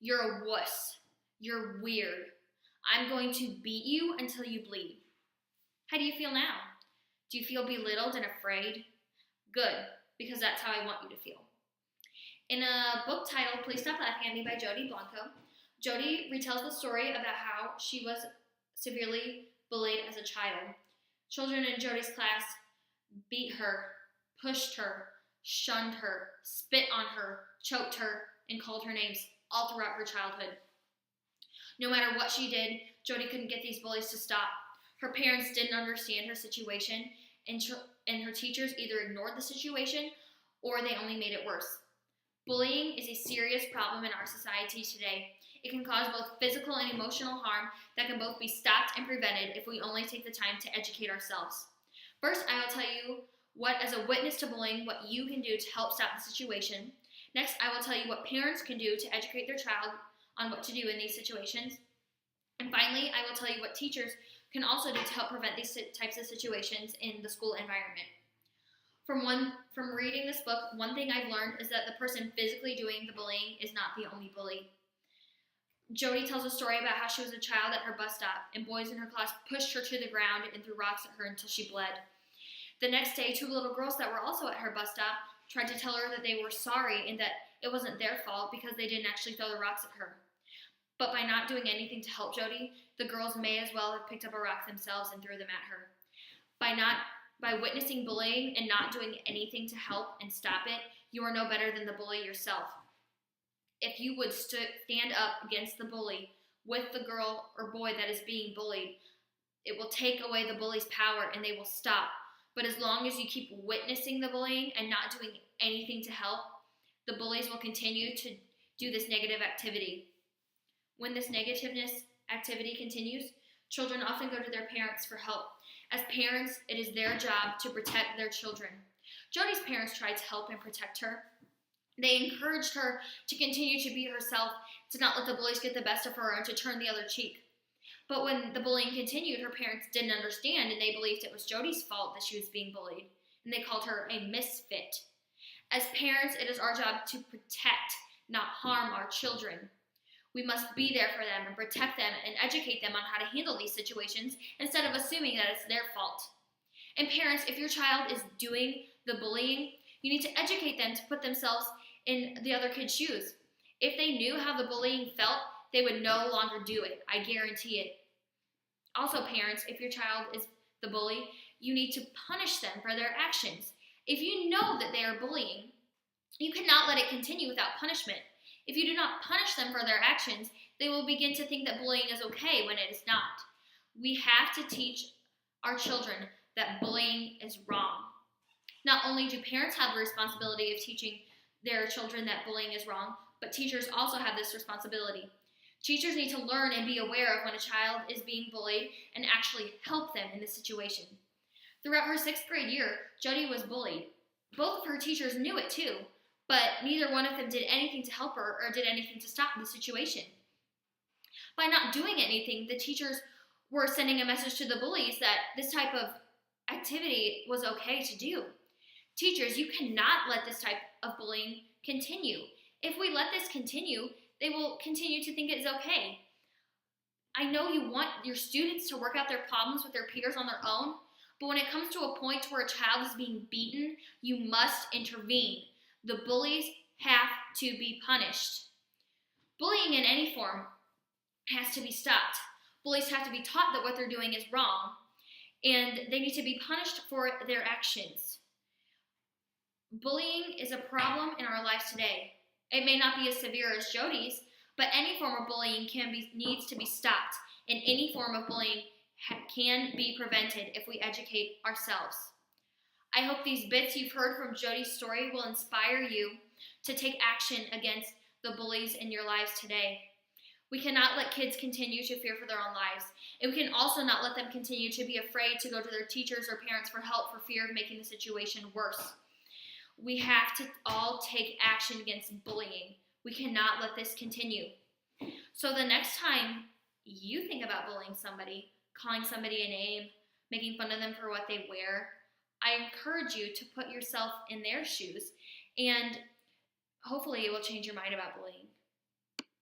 You're a wuss. You're weird. I'm going to beat you until you bleed. How do you feel now? Do you feel belittled and afraid? Good, because that's how I want you to feel. In a book titled Please Stop Laughing at Me by Jody Blanco, Jody retells the story about how she was severely bullied as a child. Children in Jody's class beat her, pushed her, shunned her, spit on her, choked her, and called her names all throughout her childhood. No matter what she did, Jody couldn't get these bullies to stop. Her parents didn't understand her situation, and her teachers either ignored the situation or they only made it worse. Bullying is a serious problem in our society today. It can cause both physical and emotional harm that can both be stopped and prevented if we only take the time to educate ourselves. First, I will tell you what, as a witness to bullying, what you can do to help stop the situation. Next, I will tell you what parents can do to educate their child on what to do in these situations. And finally, I will tell you what teachers can also do to help prevent these types of situations in the school environment. From reading this book, one thing I've learned is that the person physically doing the bullying is not the only bully. Jody tells a story about how she was a child at her bus stop, and boys in her class pushed her to the ground and threw rocks at her until she bled. The next day, 2 little girls that were also at her bus stop tried to tell her that they were sorry and that it wasn't their fault because they didn't actually throw the rocks at her. But by not doing anything to help Jody, the girls may as well have picked up a rock themselves and threw them at her. By witnessing bullying and not doing anything to help and stop it, you are no better than the bully yourself. If you would stand up against the bully with the girl or boy that is being bullied, it will take away the bully's power and they will stop. But as long as you keep witnessing the bullying and not doing anything to help, the bullies will continue to do this negative activity. When this negativeness activity continues, children often go to their parents for help. As parents, it is their job to protect their children. Jody's parents tried to help and protect her. They encouraged her to continue to be herself, to not let the bullies get the best of her, and to turn the other cheek. But when the bullying continued, her parents didn't understand, and they believed it was Jody's fault that she was being bullied, and they called her a misfit. As parents, it is our job to protect, not harm our children. We must be there for them and protect them and educate them on how to handle these situations instead of assuming that it's their fault. And parents, if your child is doing the bullying, you need to educate them to put themselves in the other kid's shoes. If they knew how the bullying felt, they would no longer do it. I guarantee it. Also, parents, if your child is the bully, you need to punish them for their actions. If you know that they are bullying, you cannot let it continue without punishment. If you do not punish them for their actions, they will begin to think that bullying is okay when it is not. We have to teach our children that bullying is wrong. Not only do parents have the responsibility of teaching their children that bullying is wrong, but teachers also have this responsibility. Teachers need to learn and be aware of when a child is being bullied and actually help them in this situation. Throughout her 6th grade year, Jody was bullied. Both of her teachers knew it too, but neither one of them did anything to help her or did anything to stop the situation. By not doing anything, the teachers were sending a message to the bullies that this type of activity was okay to do. Teachers, you cannot let this type of bullying continue. If we let this continue, they will continue to think it is okay. I know you want your students to work out their problems with their peers on their own, but when it comes to a point where a child is being beaten, you must intervene. The bullies have to be punished. Bullying in any form has to be stopped. Bullies have to be taught that what they're doing is wrong, and they need to be punished for their actions. Bullying is a problem in our lives today. It may not be as severe as Jody's, but any form of bullying needs to be stopped, and any form of bullying can be prevented if we educate ourselves. I hope these bits you've heard from Jody's story will inspire you to take action against the bullies in your lives today. We cannot let kids continue to fear for their own lives, and we can also not let them continue to be afraid to go to their teachers or parents for help for fear of making the situation worse. We have to all take action against bullying. We cannot let this continue. So the next time you think about bullying somebody, calling somebody a name, making fun of them for what they wear, I encourage you to put yourself in their shoes, and hopefully it will change your mind about bullying.